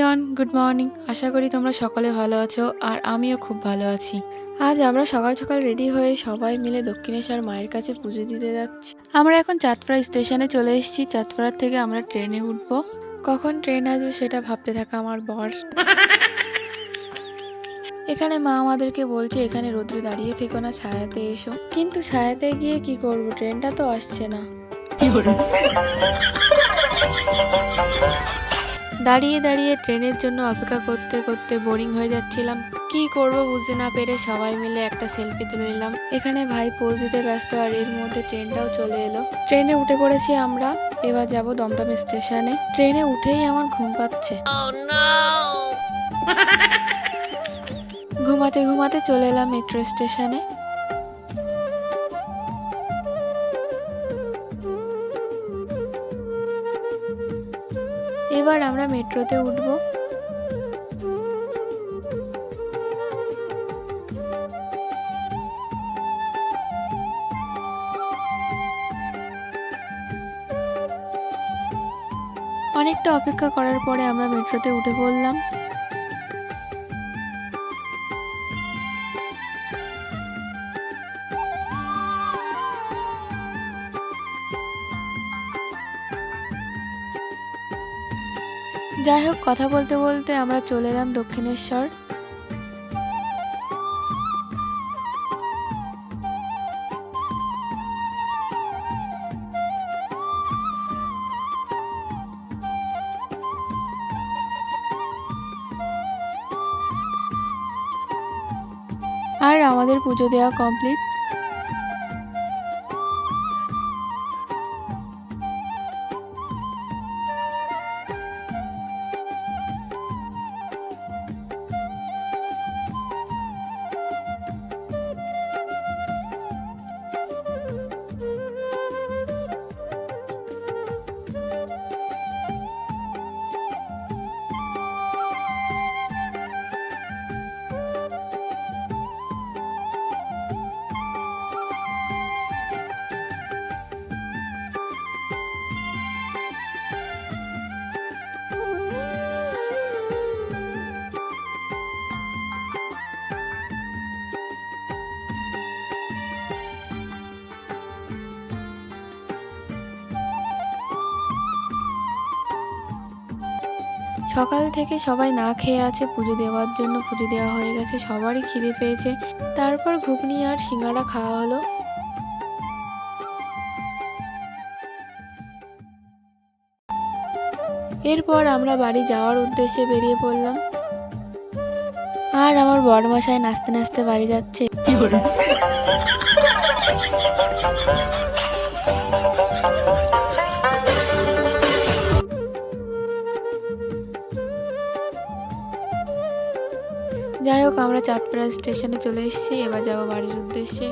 Everyone, good morning. আশা করি তোমরা সকলে ভালো আছো আর আমিও খুব ভালো আছি। আজ আমরা সকাল সকাল রেডি হয়ে সবাই মিলে দক্ষিণেশ্বর মায়ের কাছে পুজো দিতে যাচ্ছি। আমরা এখন চাঁদপাড়া স্টেশনে চলে এসেছি। চাঁদপাড়ার থেকে আমরা ট্রেনে উঠবো। কখন ট্রেন আসবে সেটা ভাবতে থাকা আমার বর। এখানে মা আমাদেরকে বলছে এখানে রোদ্রে দাঁড়িয়ে থেকো না, ছায়াতে এসো। কিন্তু ছায়াতে গিয়ে কি করব, ট্রেনটা তো আসছে না। দাঁড়িয়ে দাঁড়িয়ে ট্রেনের জন্য অপেক্ষা করতে করতে বোরিং হয়ে যাচ্ছিলাম। কি করব বুঝতে না পেরে সবাই মিলে একটা সেলফি তুলে নিলাম। এখানে ভাই পোজ দিতে ব্যস্ত আর এর মধ্যে ট্রেনটাও চলে এলো। ট্রেনে উঠে পড়েছি আমরা। এবার যাব দমদম স্টেশনে। ট্রেনে উঠেই আমার ঘুম পাচ্ছে। ঘুমাতে ঘুমাতে চলে এলাম মেট্রো স্টেশনে। এবার আমরা মেট্রোতে উঠবো। অনেকটা অপেক্ষা করার পরে আমরা মেট্রোতে উঠে পড়লাম। যাই হোক, কথা বলতে বলতে আমরা চলে এলাম দক্ষিণেশ্বর। আর আমাদের পুজো দেওয়া কমপ্লিট। সকাল থেকে সবাই না খেয়ে আছে পুজো দেওয়ার জন্য। পুজো দেওয়া হয়ে গেছে, সবারই খিদে পেয়েছে। তারপর ঘুগনি আর সিঙ্গাড়া খাওয়া হলো। এরপর আমরা বাড়ি যাওয়ার উদ্দেশ্যে বেরিয়ে পড়লাম। আর আমার বড়মশাই নাচতে নাচতে বাড়ি যাচ্ছে। যাই হোক, আমরা চাঁদপাড়া স্টেশনে চলে এসেছি। এবার যাবো বাড়ির উদ্দেশ্যে।